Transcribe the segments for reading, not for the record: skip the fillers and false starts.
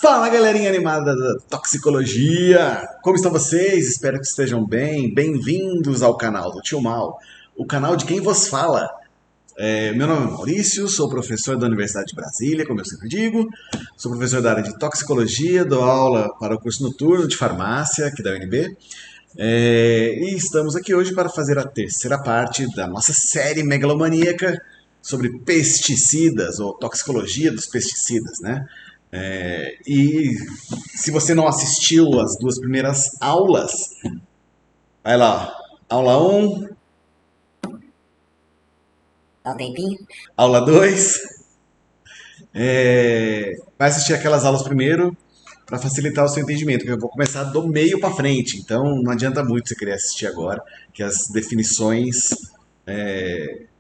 Fala, galerinha animada da toxicologia! Como estão vocês? Espero que estejam bem. Bem-vindos ao canal do Tio Mal, o canal de quem vos fala. Meu nome é Maurício, sou professor da Universidade de Brasília, como eu sempre digo. Sou professor da área de toxicologia, dou aula para o curso noturno de farmácia aqui da UNB. E estamos aqui hoje para fazer a terceira parte da nossa série megalomaníaca sobre pesticidas, ou toxicologia dos pesticidas, né? E se você não assistiu as duas primeiras aulas, vai lá, ó. Aula 1, Dá um tempinho? aula 2. Vai assistir aquelas aulas primeiro para facilitar o seu entendimento, porque eu vou começar do meio para frente, então não adianta muito você querer assistir agora, que as definições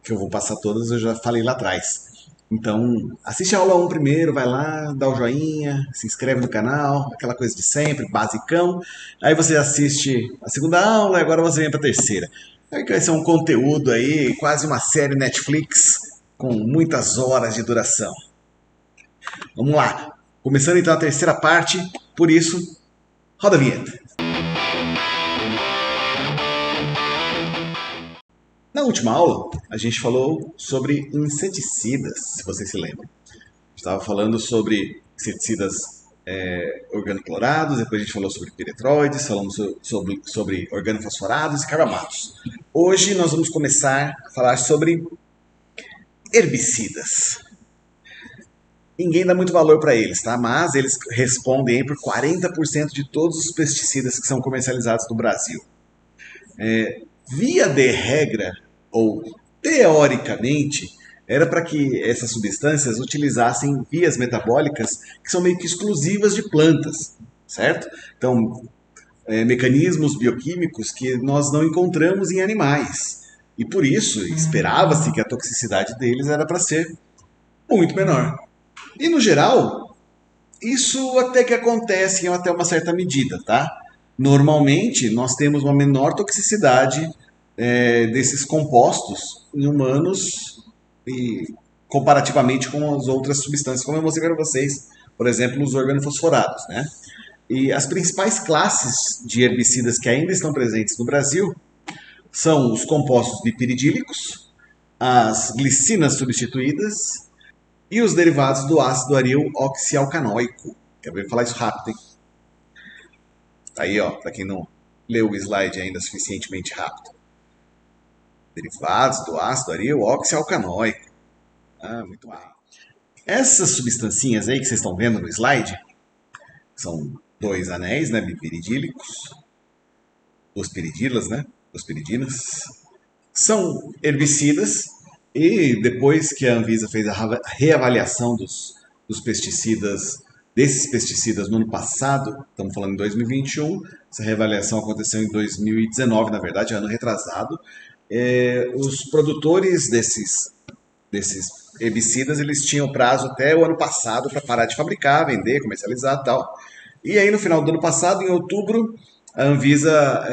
que eu vou passar todas eu já falei lá atrás. Então, assiste a aula 1 primeiro, vai lá, dá o joinha, se inscreve no canal, aquela coisa de sempre, basicão. Aí você assiste a segunda aula e agora você vem para a terceira. Aí que vai ser um conteúdo aí, quase uma série Netflix, com muitas horas de duração. Vamos lá. Começando então a terceira parte, por isso, roda a vinheta. Na última aula, a gente falou sobre inseticidas, se você se lembra. Estava falando sobre inseticidas organoclorados, depois a gente falou sobre piretroides, falamos sobre organofosforados e carbamatos. Hoje nós vamos começar a falar sobre herbicidas. Ninguém dá muito valor para eles, tá? Mas eles respondem aí por 40% de todos os pesticidas que são comercializados no Brasil. Via de regra, ou teoricamente, era para que essas substâncias utilizassem vias metabólicas que são meio que exclusivas de plantas, certo? Então, mecanismos bioquímicos que nós não encontramos em animais. E por isso, esperava-se que a toxicidade deles era para ser muito menor. E no geral, isso até que acontece em até uma certa medida, tá? Normalmente, nós temos uma menor toxicidade desses compostos em humanos e comparativamente com as outras substâncias, como eu mostrei para vocês, por exemplo, os organofosforados, né? E as principais classes de herbicidas que ainda estão presentes no Brasil são os compostos bipiridílicos, as glicinas substituídas e os derivados do ácido aril oxialcanoico. Quero ver falar isso rápido, hein? Tá aí, ó, para quem não leu o slide ainda suficientemente rápido. Derivados do ácido aril oxialcanoico. Muito bem. Essas substancinhas aí que vocês estão vendo no slide são dois anéis, né, bipiridílicos, duas piridilas, né, duas piridinas. São herbicidas e depois que a Anvisa fez a reavaliação dos pesticidas, desses pesticidas no ano passado, estamos falando em 2021, essa reavaliação aconteceu em 2019, na verdade, ano retrasado. Os produtores desses herbicidas, eles tinham prazo até o ano passado para parar de fabricar, vender, comercializar e tal. E aí, no final do ano passado, em outubro, a Anvisa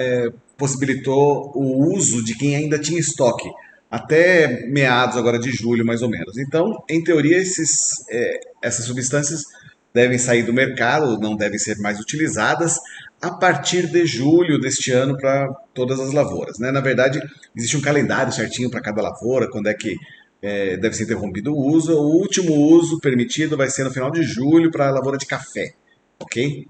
possibilitou o uso de quem ainda tinha estoque, até meados agora de julho, mais ou menos. Então, em teoria, essas substâncias devem sair do mercado, não devem ser mais utilizadas a partir de julho deste ano para todas as lavouras, né? Na verdade, existe um calendário certinho para cada lavoura, quando é que deve ser interrompido o uso. O último uso permitido vai ser no final de julho para a lavoura de café, ok?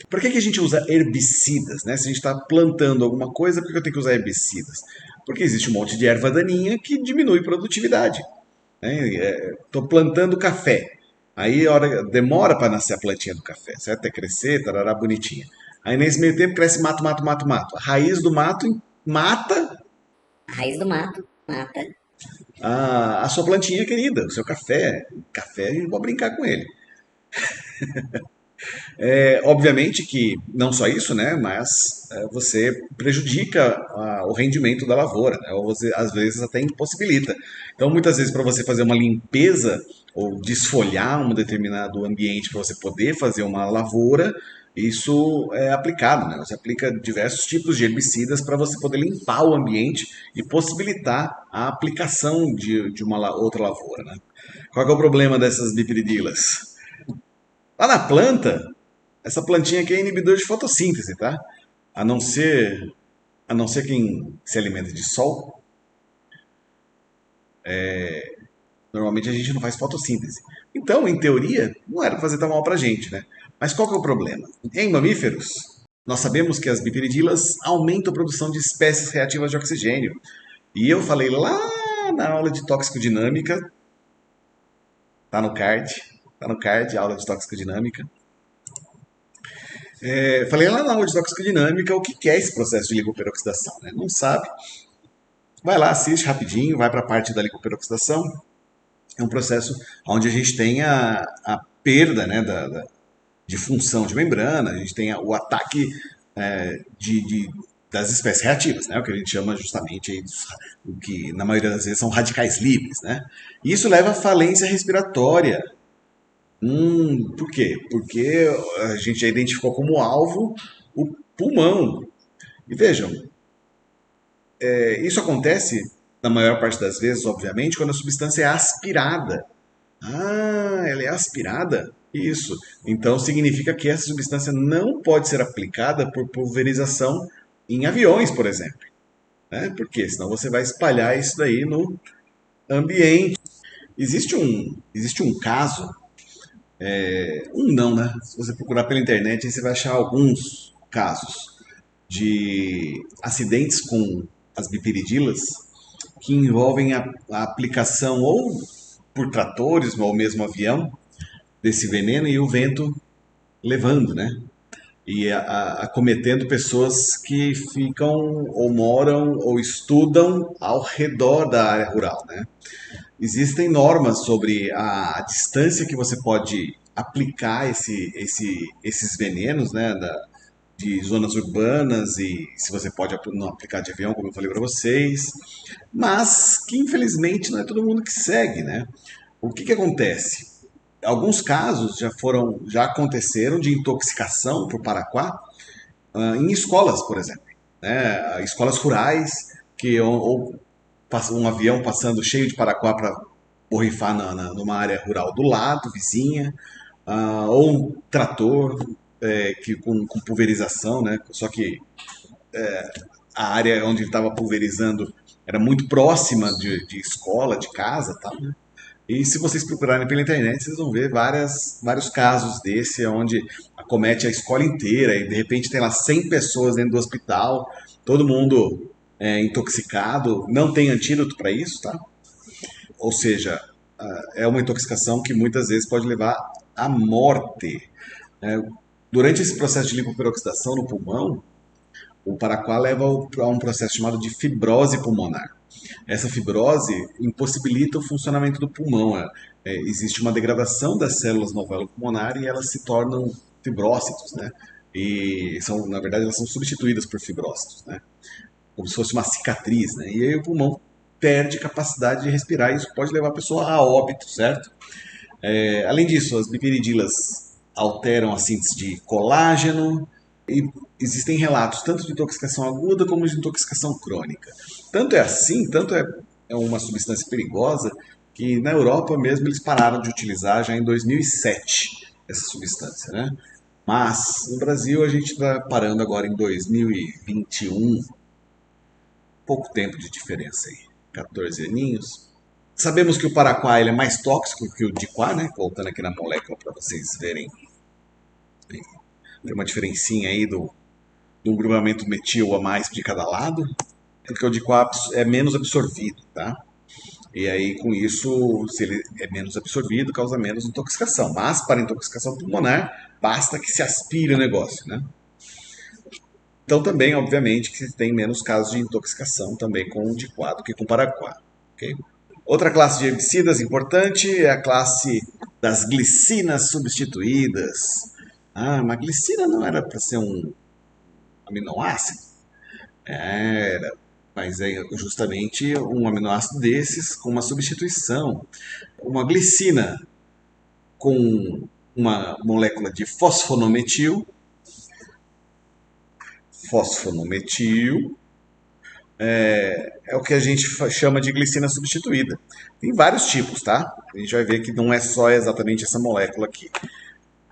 Por que a gente usa herbicidas, né? Se a gente está plantando alguma coisa, por que eu tenho que usar herbicidas? Porque existe um monte de erva daninha que diminui produtividade. Estou plantando café. Aí demora para nascer a plantinha do café, certo? Até crescer, tarará, bonitinha. Aí nesse meio tempo cresce mato, mato, mato, mato. A raiz do mato mata A raiz do mato mata. a sua plantinha querida, o seu café. Café, eu vou brincar com ele. Obviamente que não só isso, né? Mas você prejudica o rendimento da lavoura, né? Ou você às vezes até impossibilita. Então, muitas vezes, para você fazer uma limpeza ou desfolhar um determinado ambiente para você poder fazer uma lavoura, isso é aplicado, né? Você aplica diversos tipos de herbicidas para você poder limpar o ambiente e possibilitar a aplicação de uma outra lavoura, né? Qual que é o problema dessas bipridilas? Lá na planta, essa plantinha aqui é inibidor de fotossíntese, tá? A não ser, a não ser quem se alimenta de sol, normalmente a gente não faz fotossíntese. Então, em teoria, não era para fazer tão mal para a gente, né? Mas qual que é o problema? Em mamíferos, nós sabemos que as bipiridilas aumentam a produção de espécies reativas de oxigênio. E eu falei lá na aula de toxicodinâmica, tá no card, aula de toxicodinâmica. Falei lá na aula de toxicodinâmica o que é esse processo de lipoperoxidação, né? Não sabe? Vai lá, assiste rapidinho, vai para a parte da lipoperoxidação. É um processo onde a gente tem a perda, né, de função de membrana, a gente tem o ataque das espécies reativas, né, o que a gente chama justamente aí o que na maioria das vezes são radicais livres, né? E isso leva à falência respiratória. Por quê? Porque a gente já identificou como alvo o pulmão. E vejam, isso acontece na maior parte das vezes, obviamente, quando a substância é aspirada. Ah, ela é aspirada? Isso. Então significa que essa substância não pode ser aplicada por pulverização em aviões, por exemplo. Né? Porque senão você vai espalhar isso daí no ambiente. Existe um caso, um não, né? Se você procurar pela internet, aí você vai achar alguns casos de acidentes com as bipiridilas que envolvem a aplicação ou por tratores ou mesmo avião desse veneno e o vento levando, né? E acometendo pessoas que ficam ou moram ou estudam ao redor da área rural, né? Existem normas sobre a distância que você pode aplicar esses venenos, né? De zonas urbanas e se você pode não aplicar de avião, como eu falei para vocês, mas que infelizmente não é todo mundo que segue, né? O que acontece? Alguns casos já aconteceram de intoxicação por paraquat em escolas, por exemplo, né? Escolas rurais que ou passa um avião passando cheio de paraquat para borrifar numa área rural do lado, vizinha, ou um trator com pulverização, né? Só que a área onde ele estava pulverizando era muito próxima de escola, de casa, tal, né? E se vocês procurarem pela internet, vocês vão ver vários casos desse, onde acomete a escola inteira e de repente tem lá 100 pessoas dentro do hospital, todo mundo intoxicado, não tem antídoto para isso, tá? Ou seja, é uma intoxicação que muitas vezes pode levar à morte. É, durante esse processo de lipoperoxidação no pulmão, o paraquat leva a um processo chamado de fibrose pulmonar. Essa fibrose impossibilita o funcionamento do pulmão. Existe uma degradação das células no alvéolo pulmonar e elas se tornam fibrócitos, né? E na verdade, elas são substituídas por fibrócitos, né? Como se fosse uma cicatriz, né? E aí o pulmão perde capacidade de respirar e isso pode levar a pessoa a óbito, certo? Além disso, as bipiridilas alteram a síntese de colágeno e existem relatos tanto de intoxicação aguda como de intoxicação crônica. Tanto é assim, é uma substância perigosa que na Europa mesmo eles pararam de utilizar já em 2007 essa substância, né? Mas no Brasil a gente está parando agora em 2021, pouco tempo de diferença aí, 14 aninhos. Sabemos que o paraquat ele é mais tóxico que o diquat, né? Voltando aqui na molécula para vocês verem. Tem uma diferencinha aí do grupamento metil a mais de cada lado, porque o diquat é menos absorvido, tá? E aí, com isso, se ele é menos absorvido, causa menos intoxicação. Mas, para intoxicação pulmonar, basta que se aspire o negócio, né? Então, também, obviamente, que se tem menos casos de intoxicação também com o diquat do que com o paraquat, ok? Outra classe de herbicidas importante é a classe das glicinas substituídas. Ah, mas glicina não era para ser um aminoácido? Era, mas é justamente um aminoácido desses com uma substituição. Uma glicina com uma molécula de fosfonometil fosfonometil, é o que a gente chama de glicina substituída. Tem vários tipos, tá? A gente vai ver que não é só exatamente essa molécula aqui.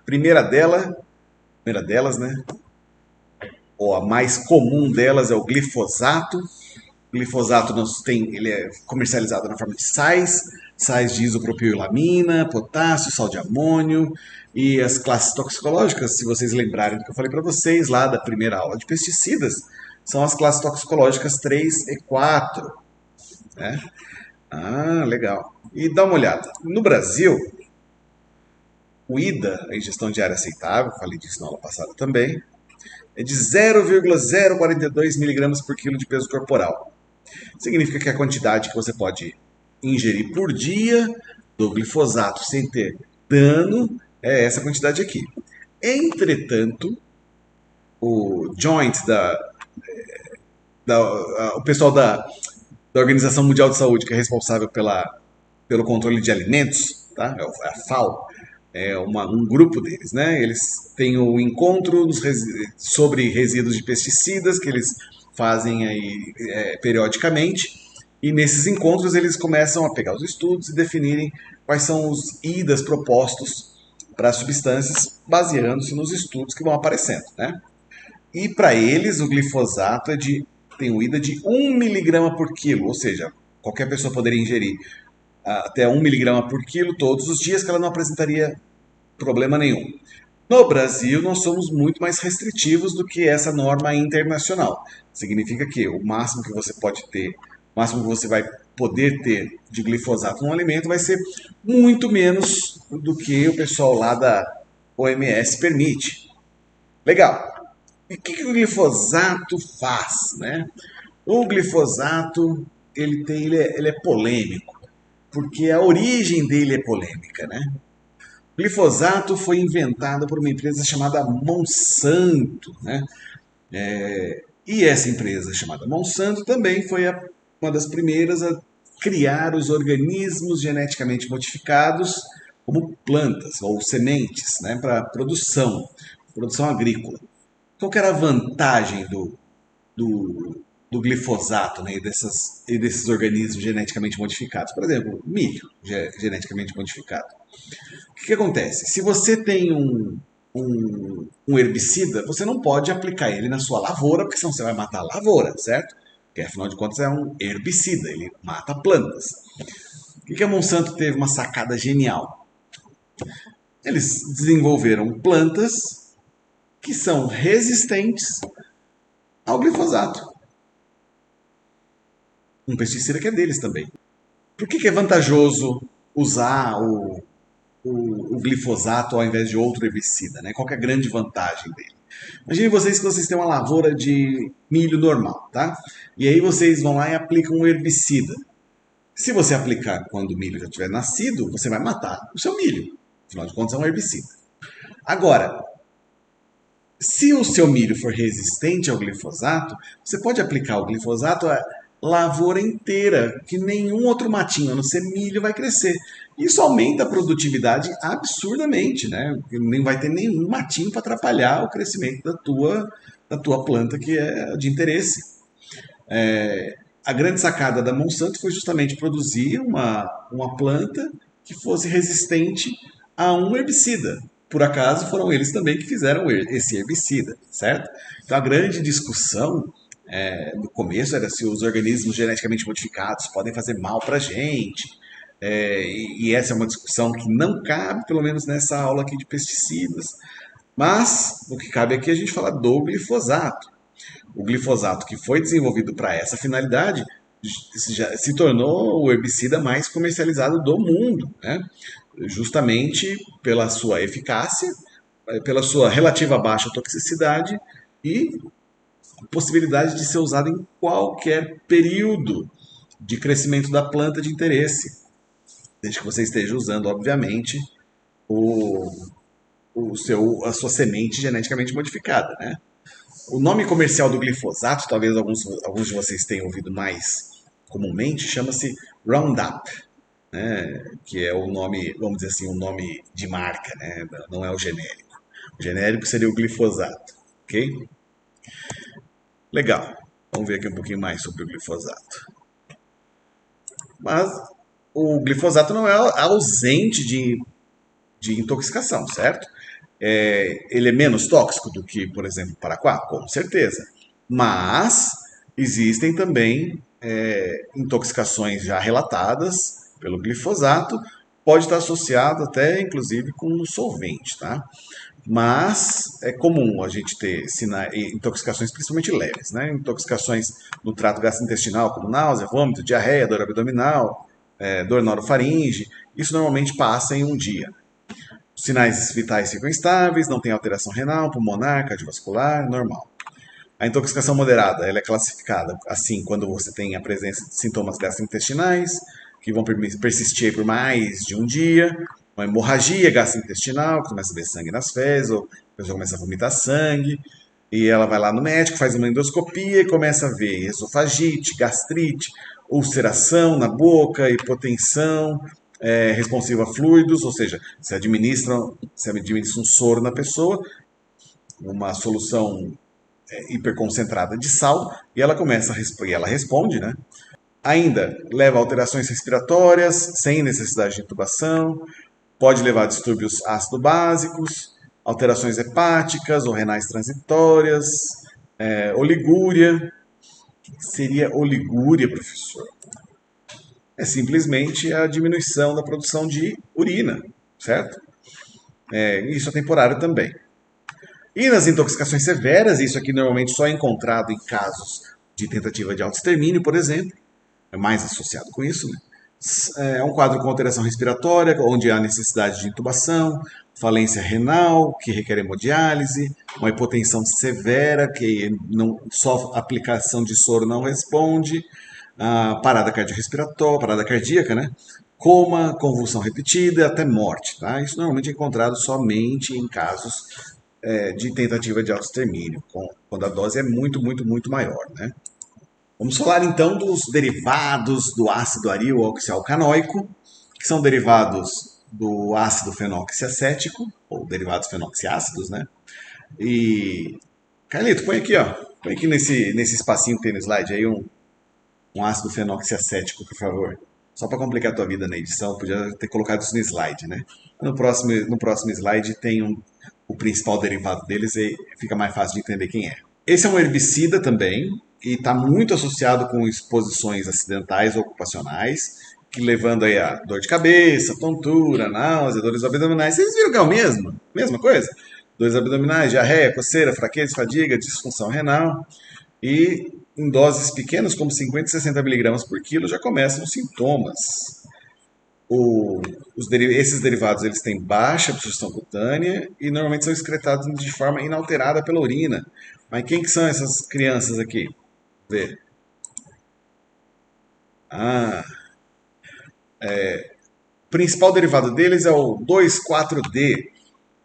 Primeira delas, né? Ou a mais comum delas é o glifosato. O glifosato ele é comercializado na forma de sais de isopropilamina, potássio, sal de amônio e as classes toxicológicas, se vocês lembrarem do que eu falei para vocês lá da primeira aula de pesticidas, são as classes toxicológicas 3 e 4, né? Ah, legal. E dá uma olhada. No Brasil, o IDA, a ingestão diária aceitável, falei disso na aula passada também, é de 0,042 miligramas por quilo de peso corporal. Significa que a quantidade que você pode ingerir por dia do glifosato sem ter dano é essa quantidade aqui. Entretanto, o joint o pessoal da Organização Mundial de Saúde, que é responsável pelo controle de alimentos, tá? É a FAO, um grupo deles, né? Eles têm o encontro sobre resíduos de pesticidas que eles fazem aí periodicamente, e nesses encontros eles começam a pegar os estudos e definirem quais são os IDAs propostos para as substâncias, baseando-se nos estudos que vão aparecendo, né? E para eles o glifosato tem um IDA de 1 miligrama por quilo, ou seja, qualquer pessoa poderia ingerir até 1 miligrama por quilo todos os dias, que ela não apresentaria problema nenhum. No Brasil, nós somos muito mais restritivos do que essa norma internacional. Significa que o máximo que você pode ter, o máximo que você vai poder ter de glifosato no alimento vai ser muito menos do que o pessoal lá da OMS permite. Legal. E o que o glifosato faz, né? O glifosato ele é polêmico, porque a origem dele é polêmica, né? O glifosato foi inventado por uma empresa chamada Monsanto, né? E essa empresa chamada Monsanto também foi uma das primeiras a criar os organismos geneticamente modificados como plantas ou sementes, né, para produção agrícola. Qual que era a vantagem do glifosato, né, e desses organismos geneticamente modificados? Por exemplo, milho geneticamente modificado. O que acontece? Se você tem um herbicida, você não pode aplicar ele na sua lavoura, porque senão você vai matar a lavoura, certo? Porque afinal de contas é um herbicida, ele mata plantas. O que a Monsanto teve uma sacada genial? Eles desenvolveram plantas que são resistentes ao glifosato. Um pesticida que é deles também. Por que é vantajoso usar o glifosato ao invés de outro herbicida, né? Qual que é a grande vantagem dele? Imagine vocês que vocês têm uma lavoura de milho normal, tá? E aí vocês vão lá e aplicam um herbicida. Se você aplicar quando o milho já tiver nascido, você vai matar o seu milho. Afinal de contas, é um herbicida. Agora, se o seu milho for resistente ao glifosato, você pode aplicar o glifosato a lavoura inteira, que nenhum outro matinho, a não ser milho, vai crescer. Isso aumenta a produtividade absurdamente, né? Nem vai ter nenhum matinho para atrapalhar o crescimento da tua planta que é de interesse. A grande sacada da Monsanto foi justamente produzir uma planta que fosse resistente a um herbicida. Por acaso foram eles também que fizeram esse herbicida, certo? Então a grande discussão no começo era se os organismos geneticamente modificados podem fazer mal para a gente. E essa é uma discussão que não cabe, pelo menos nessa aula aqui de pesticidas. Mas o que cabe aqui é a gente falar do glifosato. O glifosato que foi desenvolvido para essa finalidade já se tornou o herbicida mais comercializado do mundo, né? Justamente pela sua eficácia, pela sua relativa baixa toxicidade e possibilidade de ser usado em qualquer período de crescimento da planta de interesse, desde que você esteja usando, obviamente, o, a sua semente geneticamente modificada, né? O nome comercial do glifosato, talvez alguns de vocês tenham ouvido mais comumente, chama-se Roundup, né? Que é o nome, vamos dizer assim, o nome de marca, né? Não é o genérico. O genérico seria o glifosato, ok? Legal. Vamos ver aqui um pouquinho mais sobre o glifosato. Mas o glifosato não é ausente de intoxicação, certo? Ele é menos tóxico do que, por exemplo, o paraquat? Com certeza. Mas existem também intoxicações já relatadas pelo glifosato, pode estar associado até, inclusive, com solvente, tá? Mas é comum a gente ter intoxicações principalmente leves, né? Intoxicações no trato gastrointestinal, como náusea, vômito, diarreia, dor abdominal, dor na orofaringe. Isso normalmente passa em um dia. Os sinais vitais ficam estáveis, não tem alteração renal, pulmonar, cardiovascular, normal. A intoxicação moderada, ela é classificada assim quando você tem a presença de sintomas gastrointestinais, que vão persistir por mais de um dia, uma hemorragia gastrointestinal, que começa a ver sangue nas fezes, ou a pessoa começa a vomitar sangue, e ela vai lá no médico, faz uma endoscopia e começa a ver esofagite, gastrite, ulceração na boca, hipotensão, responsiva a fluidos, ou seja, se administra um soro na pessoa, uma solução hiperconcentrada de sal, e ela começa e ela responde, né? Ainda leva a alterações respiratórias, sem necessidade de intubação, pode levar a distúrbios ácido-básicos, alterações hepáticas ou renais transitórias, oligúria. O que seria oligúria, professor? É simplesmente a diminuição da produção de urina, certo? Isso é temporário também. E nas intoxicações severas, isso aqui normalmente só é encontrado em casos de tentativa de autoextermínio, por exemplo, é mais associado com isso, né? É um quadro com alteração respiratória, onde há necessidade de intubação, falência renal, que requer hemodiálise, uma hipotensão severa, que não, só aplicação de soro não responde, parada cardiorrespiratória, parada cardíaca, né? Coma, convulsão repetida, até morte, tá? Isso normalmente é encontrado somente em casos de tentativa de autoextermínio, quando a dose é muito, muito, muito maior, né? Vamos falar então dos derivados do ácido aril oxialcanoico, que são derivados do ácido fenoxiacético, ou derivados fenoxiácidos, né? E, Carlito, põe aqui, ó. Põe aqui nesse espacinho que tem no slide aí um ácido fenoxiacético, por favor. Só para complicar a tua vida na edição, podia ter colocado isso no slide, né? No próximo slide tem o principal derivado deles e fica mais fácil de entender quem é. Esse é um herbicida também e está muito associado com exposições acidentais ou ocupacionais, que levando aí a dor de cabeça, tontura, náusea, dores abdominais. Vocês viram que é o mesmo? Mesma coisa? Dores abdominais, diarreia, coceira, fraqueza, fadiga, disfunção renal. E em doses pequenas, como 50 e 60 miligramas por quilo, já começam os sintomas. Esses derivados eles têm baixa absorção cutânea e normalmente são excretados de forma inalterada pela urina. Mas quem que são essas crianças aqui? Vê. Ah, o principal derivado deles é o 2,4-D.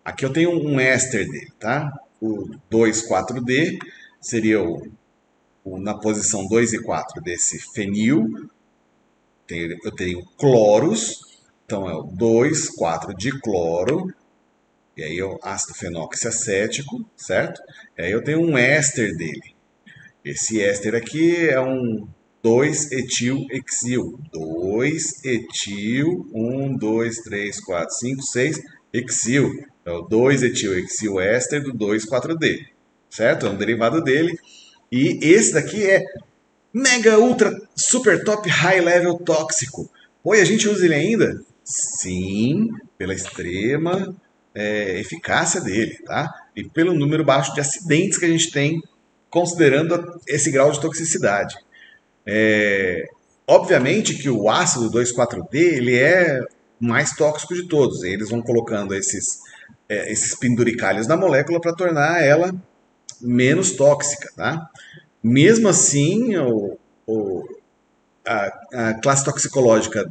Aqui eu tenho um éster dele, tá? O 2,4-D seria na posição 2 e 4 desse fenil. Eu tenho cloros, então é o 2,4-dicloro, e aí o ácido fenoxiacético, certo? E aí eu tenho um éster dele. Esse éster aqui é um 2-etil-hexil. 2-etil, 1, 2, 3, 4, 5, 6, hexil. É o 2-etil-hexil éster do 2,4-D, certo? É um derivado dele. E esse daqui é mega, ultra, super top, high level tóxico. Oi, a gente usa ele ainda? Sim, pela extrema eficácia dele, tá? E pelo número baixo de acidentes que a gente tem, considerando esse grau de toxicidade. Obviamente que o ácido 2,4-D ele é o mais tóxico de todos. Eles vão colocando esses penduricalhos na molécula para tornar ela menos tóxica, tá? Mesmo assim, a classe toxicológica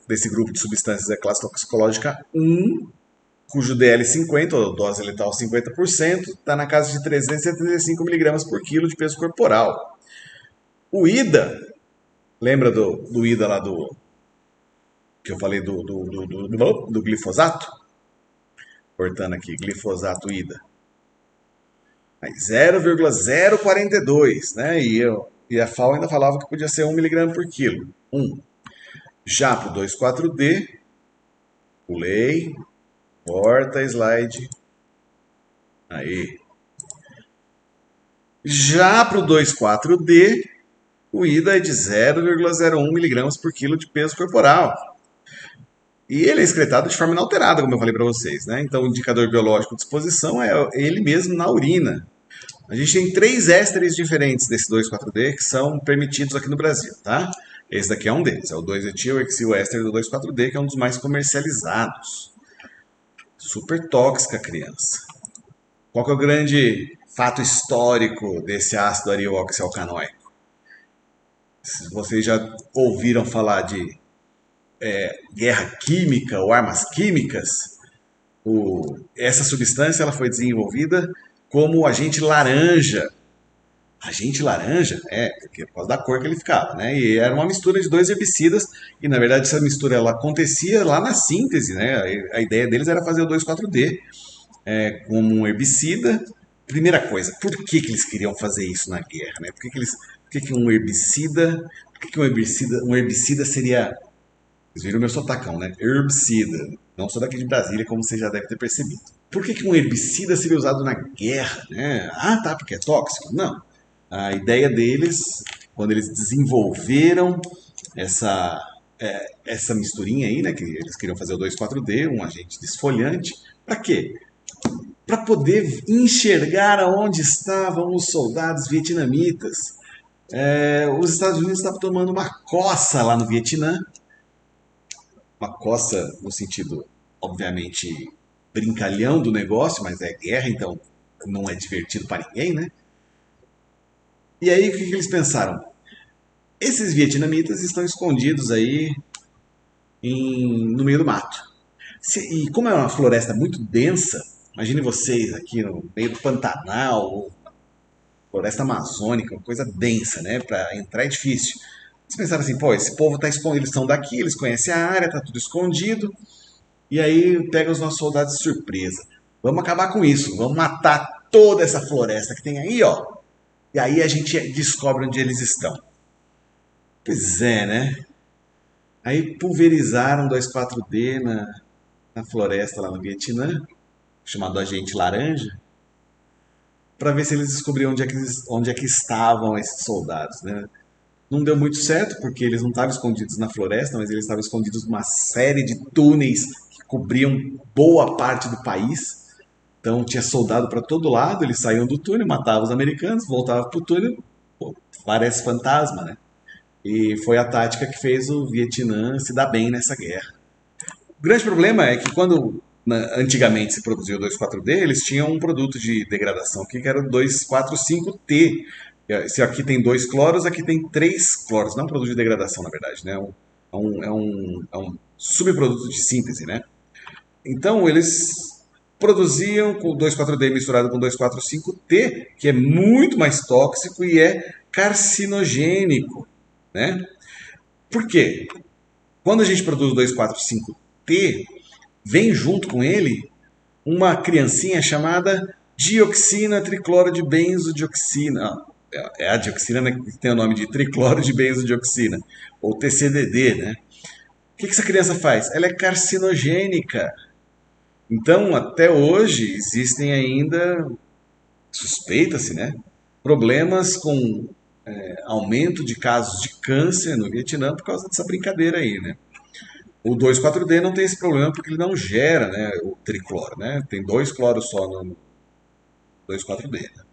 desse grupo de substâncias é a classe toxicológica 1, cujo DL50, ou dose letal 50%, está na casa de 375 miligramas por quilo de peso corporal. O IDA, lembra do IDA lá que eu falei do glifosato? Cortando aqui, glifosato IDA. Aí 0,042, né? E a FAO ainda falava que podia ser 1 miligrama por quilo. 1. Já para o 2,4-D, pulei, porta slide. Aí. Já para o 2,4-D, o IDA é de 0,01 miligramas por quilo de peso corporal. E ele é excretado de forma inalterada, como eu falei para vocês, né? Então, o indicador biológico de exposição é ele mesmo na urina. A gente tem 3 ésteres diferentes desse 2,4-D que são permitidos aqui no Brasil, tá? Esse daqui é um deles, é o 2-etil-hexil-éster do 2,4-D, que é um dos mais comercializados. Super tóxica, criança. Qual que é o grande fato histórico desse ácido arioxalcanoico? Se vocês já ouviram falar de guerra química ou armas químicas, essa substância ela foi desenvolvida como agente laranja. Agente laranja? É, porque por causa da cor que ele ficava, né? E era uma mistura de 2 herbicidas, e na verdade essa mistura ela acontecia lá na síntese, né? A ideia deles era fazer o 2,4-D como um herbicida. Primeira coisa, por que, que eles queriam fazer isso na guerra, né? Por que, que um herbicida, um herbicida seria. Vocês viram o meu sotacão, né? Herbicida. Não sou daqui de Brasília, como você já deve ter percebido. Por que, que um herbicida seria usado na guerra, né? Ah, tá, porque é tóxico? Não. A ideia deles, quando eles desenvolveram essa, essa misturinha aí, né? Que eles queriam fazer o 2,4-D, um agente desfolhante. Para quê? Para poder enxergar aonde estavam os soldados vietnamitas. Os Estados Unidos estavam tomando uma coça lá no Vietnã, uma coça no sentido, obviamente, brincalhão do negócio, mas é guerra, então não é divertido para ninguém, né? E aí o que, que eles pensaram? Esses vietnamitas estão escondidos aí no meio do mato. E como é uma floresta muito densa, imagine vocês aqui no meio do Pantanal, ou floresta amazônica, uma coisa densa, né? Para entrar é difícil. Eles pensaram assim, pô, esse povo tá escondido, eles estão daqui, eles conhecem a área, tá tudo escondido. E aí pega os nossos soldados de surpresa. Vamos acabar com isso, vamos matar toda essa floresta que tem aí, ó. E aí a gente descobre onde eles estão. Pois é, né? Aí pulverizaram 2,4-D na floresta lá no Vietnã, chamado agente laranja, para ver se eles descobriam onde é que estavam esses soldados, né? Não deu muito certo, porque eles não estavam escondidos na floresta, mas eles estavam escondidos numa série de túneis que cobriam boa parte do país. Então tinha soldado para todo lado, eles saíam do túnel, matavam os americanos, voltavam pro túnel, pô, parece fantasma, né? E foi a tática que fez o Vietnã se dar bem nessa guerra. O grande problema é que quando antigamente se produziu o 2,4-D, eles tinham um produto de degradação aqui que era o 2,4,5-T. Se aqui tem 2 cloros, aqui tem 3 cloros. Não é um produto de degradação, na verdade, né? É um subproduto de síntese, né? Então, eles produziam com 2,4-D misturado com 2,4,5-T, que é muito mais tóxico e é carcinogênico, né? Por quê? Quando a gente produz 2,4,5-T, vem junto com ele uma criancinha chamada dioxina tricloro de benzodioxina. É a dioxina, né, que tem o nome de tricloro de benzodioxina, ou TCDD, né? O que essa criança faz? Ela é carcinogênica. Então, até hoje, existem ainda, suspeita-se, né? Problemas com aumento de casos de câncer no Vietnã por causa dessa brincadeira aí, né? O 2,4-D não tem esse problema porque ele não gera, né, o tricloro, né? Tem 2 cloros só no 2,4-D, né?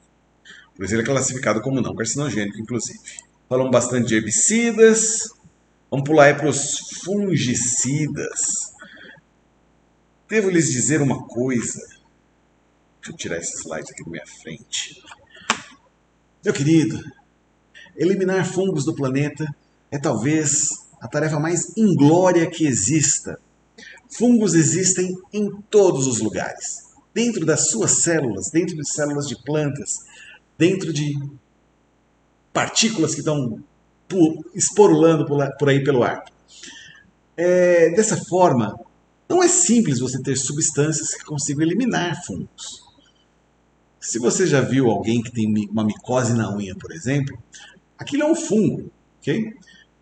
Por isso ele é classificado como não carcinogênico, inclusive. Falamos bastante de herbicidas. Vamos pular aí para os fungicidas. Devo lhes dizer uma coisa. Deixa eu tirar esse slide aqui da minha frente. Meu querido, eliminar fungos do planeta é talvez a tarefa mais inglória que exista. Fungos existem em todos os lugares. Dentro das suas células, dentro de células de plantas, dentro de partículas que estão esporulando por aí pelo ar. Dessa forma, não é simples você ter substâncias que consigam eliminar fungos. Se você já viu alguém que tem uma micose na unha, por exemplo, aquilo é um fungo, ok?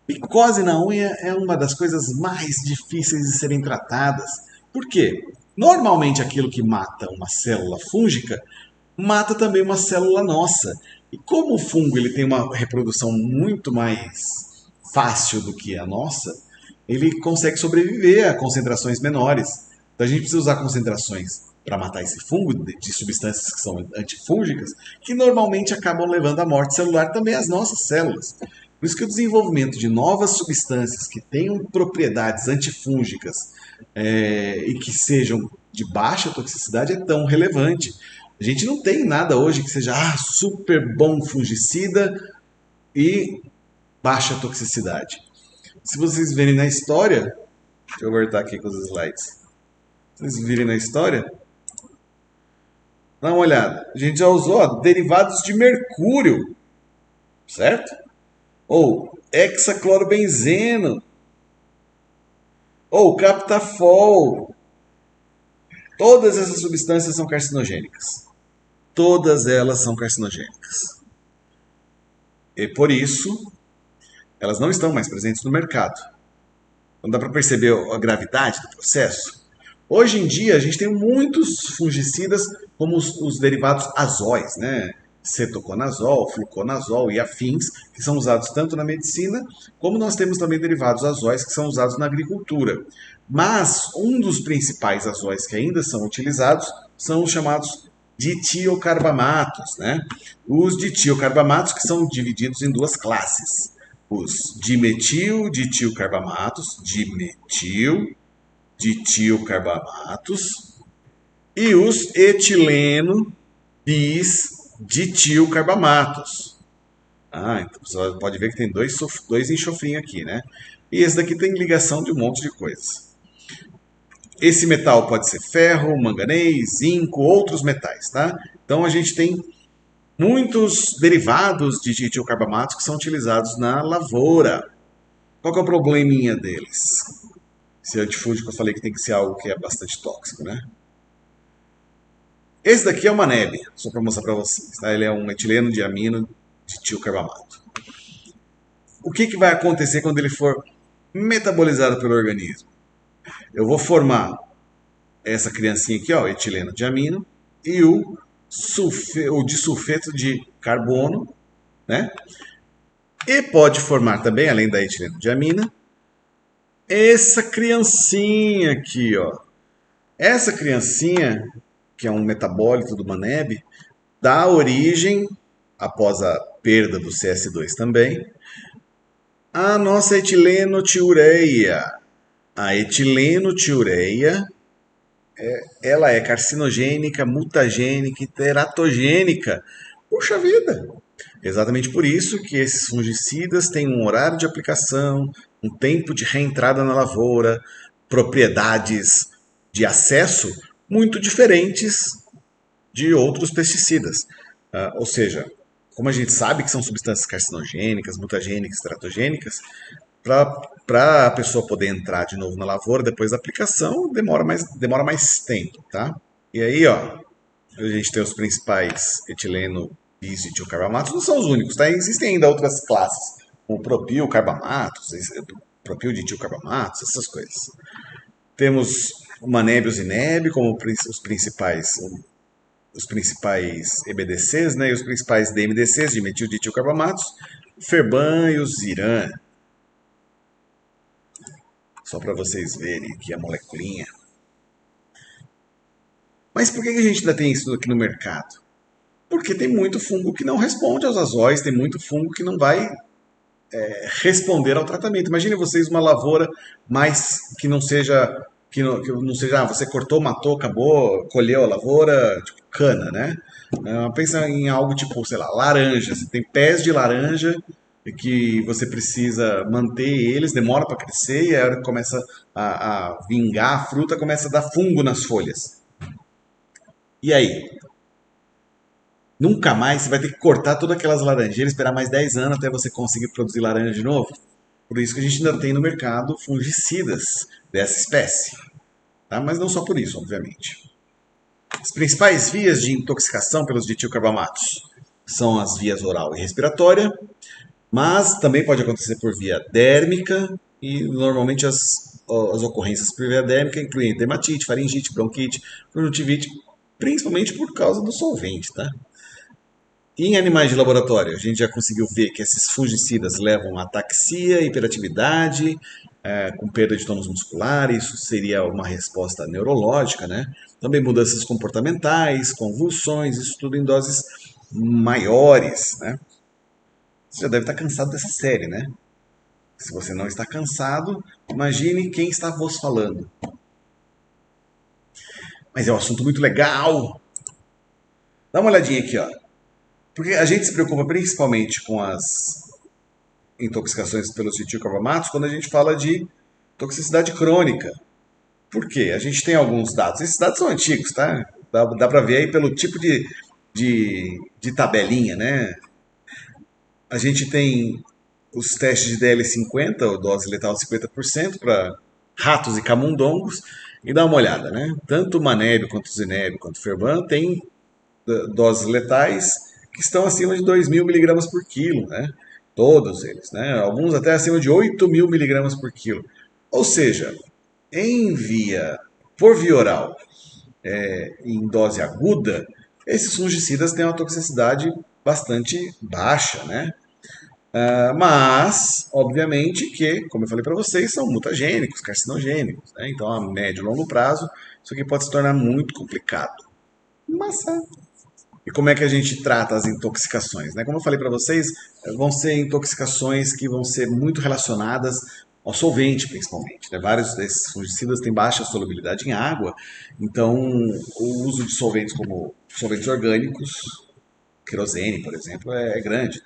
Micose na unha é uma das coisas mais difíceis de serem tratadas. Por quê? Normalmente aquilo que mata uma célula fúngica mata também uma célula nossa. E como o fungo ele tem uma reprodução muito mais fácil do que a nossa, ele consegue sobreviver a concentrações menores. Então a gente precisa usar concentrações para matar esse fungo de substâncias que são antifúngicas, que normalmente acabam levando à morte celular também as nossas células. Por isso que o desenvolvimento de novas substâncias que tenham propriedades antifúngicas e que sejam de baixa toxicidade é tão relevante. A gente não tem nada hoje que seja super bom fungicida e baixa toxicidade. Se vocês verem na história, deixa eu voltar aqui com os slides. Se vocês virem na história, dá uma olhada. A gente já usou derivados de mercúrio, certo? Ou hexaclorobenzeno, ou captafol. Todas essas substâncias são carcinogênicas. Todas elas são carcinogênicas. E por isso, elas não estão mais presentes no mercado. Não dá para perceber a gravidade do processo? Hoje em dia, a gente tem muitos fungicidas, como os derivados azóis, né? Cetoconazol, fluconazol e afins, que são usados tanto na medicina, como nós temos também derivados azóis que são usados na agricultura. Mas um dos principais azóis que ainda são utilizados são os chamados ditiocarbamatos, né? Os ditiocarbamatos que são divididos em duas classes. Os dimetil-ditilcarbamatos e os etileno bis ditilcarbamatos. Então você pode ver que tem dois enxofrinhos aqui, né? E esse daqui tem ligação de um monte de coisas. Esse metal pode ser ferro, manganês, zinco, outros metais, tá? Então a gente tem muitos derivados de ditilcarbamatos que são utilizados na lavoura. Qual que é o probleminha deles? Esse antifúngico eu falei que tem que ser algo que é bastante tóxico, né? Esse daqui é uma nebe, só para mostrar para vocês. Tá? Ele é um etileno diamino de tiocarbamato. O que vai acontecer quando ele for metabolizado pelo organismo? Eu vou formar essa criancinha aqui, ó, etileno diamino, e o disulfeto de carbono, né? E pode formar também, além da etileno diamina, essa criancinha aqui, ó. Essa criancinha, que é um metabólito do manebe, dá origem, após a perda do CS2 também, à nossa etilenotiureia. A etilenotiureia, ela é carcinogênica, mutagênica e teratogênica. Puxa vida! Exatamente por isso que esses fungicidas têm um horário de aplicação, um tempo de reentrada na lavoura, propriedades de acesso muito diferentes de outros pesticidas. Ou seja, como a gente sabe que são substâncias carcinogênicas, mutagênicas, teratogênicas, para a pessoa poder entrar de novo na lavoura depois da aplicação, demora mais tempo, tá? E aí, ó, a gente tem os principais etileno bis e ditilcarbamatos, não são os únicos, tá? Existem ainda outras classes, como propilcarbamatos, propilditilcarbamatos, essas coisas. Temos o manébios e neb como os principais EBDCs, né, e os principais DMDCs, de metilditilcarbamatos, Ferban e o Ziran. Só para vocês verem aqui a moleculinha. Mas por que a gente ainda tem isso aqui no mercado? Porque tem muito fungo que não responde aos azóis, tem muito fungo que não vai responder ao tratamento. Imagine vocês uma lavoura, mas que não seja você cortou, matou, acabou, colheu a lavoura, tipo cana, né? Pensa em algo tipo, sei lá, laranja. Você tem pés de laranja que você precisa manter eles, demora para crescer e a hora que começa a vingar a fruta, começa a dar fungo nas folhas. E aí? Nunca mais você vai ter que cortar todas aquelas laranjeiras, esperar mais 10 anos até você conseguir produzir laranja de novo. Por isso que a gente ainda tem no mercado fungicidas dessa espécie. Tá? Mas não só por isso, obviamente. As principais vias de intoxicação pelos ditilcarbamatos são as vias oral e respiratória, mas também pode acontecer por via dérmica e normalmente as ocorrências por via dérmica incluem dermatite, faringite, bronquite, conjuntivite, principalmente por causa do solvente, tá? E em animais de laboratório, a gente já conseguiu ver que esses fungicidas levam a ataxia, hiperatividade, com perda de tônus muscular, isso seria uma resposta neurológica, né? Também mudanças comportamentais, convulsões, isso tudo em doses maiores, né? Você já deve estar cansado dessa série, né? Se você não está cansado, imagine quem está vos falando. Mas é um assunto muito legal. Dá uma olhadinha aqui, ó. Porque a gente se preocupa principalmente com as intoxicações pelos ditilcarbamatos quando a gente fala de toxicidade crônica. Por quê? A gente tem alguns dados. Esses dados são antigos, tá? Dá para ver aí pelo tipo de tabelinha, né? A gente tem os testes de DL50, ou dose letal de 50%, para ratos e camundongos. E dá uma olhada, né? Tanto o Manébio, quanto o Zinébio, quanto o Ferban tem doses letais que estão acima de 2.000 miligramas por quilo, né? Todos eles, né? Alguns até acima de 8.000 miligramas por quilo. Ou seja, por via oral, em dose aguda, esses fungicidas têm uma toxicidade bastante baixa, né? Mas, obviamente, que, como eu falei para vocês, são mutagênicos, carcinogênicos, né? Então, a médio e longo prazo, isso aqui pode se tornar muito complicado. Massa! E como é que a gente trata as intoxicações, né? Como eu falei para vocês, vão ser intoxicações que vão ser muito relacionadas ao solvente, principalmente, né? Vários desses fungicidas têm baixa solubilidade em água, então o uso de solventes como solventes orgânicos, querosene, por exemplo, é grande.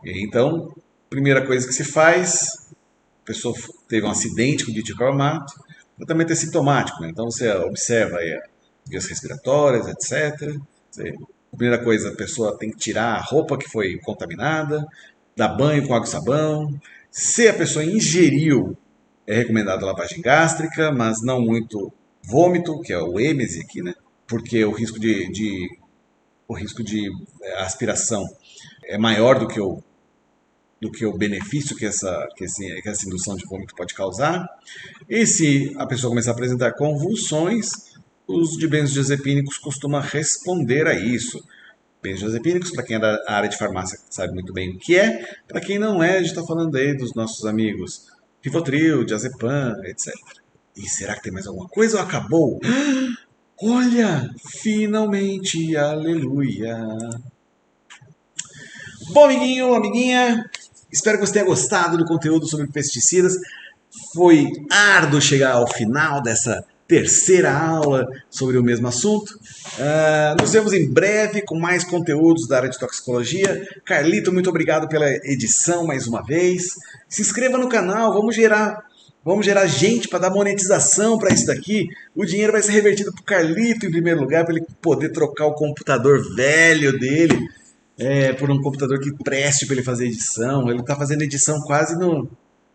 Então, primeira coisa que se faz, a pessoa teve um acidente com ditilcarbomato, tratamento é sintomático, né? Então você observa aí vias respiratórias, etc. A primeira coisa, a pessoa tem que tirar a roupa que foi contaminada, dar banho com água e sabão. Se a pessoa ingeriu, é recomendada lavagem gástrica, mas não muito vômito, que é o êmese aqui, né? Porque o risco de aspiração é maior do que o benefício que essa indução de vômito pode causar. E se a pessoa começar a apresentar convulsões, o uso de benzodiazepínicos costuma responder a isso. Benzodiazepínicos, para quem é da área de farmácia, sabe muito bem o que é. Para quem não é, a gente está falando aí dos nossos amigos Rivotril, Diazepam, etc. E será que tem mais alguma coisa ou acabou? Olha, finalmente, aleluia. Bom, amiguinho, amiguinha, espero que você tenha gostado do conteúdo sobre pesticidas. Foi árduo chegar ao final dessa terceira aula sobre o mesmo assunto. Nos vemos em breve com mais conteúdos da área de toxicologia. Carlito, muito obrigado pela edição mais uma vez. Se inscreva no canal, vamos gerar gente para dar monetização para isso daqui. O dinheiro vai ser revertido para o Carlito em primeiro lugar, para ele poder trocar o computador velho dele por um computador que preste para ele fazer edição. Ele está fazendo edição quase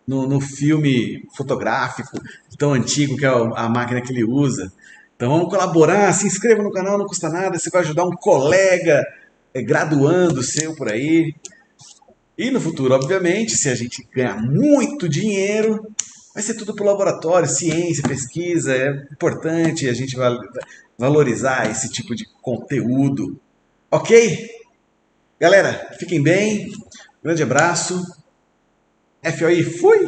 no filme fotográfico tão antigo que é a máquina que ele usa. Então vamos colaborar, se inscreva no canal, não custa nada, você vai ajudar um colega graduando seu por aí. E no futuro, obviamente, se a gente ganhar muito dinheiro, vai ser tudo para o laboratório, ciência, pesquisa, é importante a gente valorizar esse tipo de conteúdo. Ok? Galera, fiquem bem, grande abraço, FOI, fui!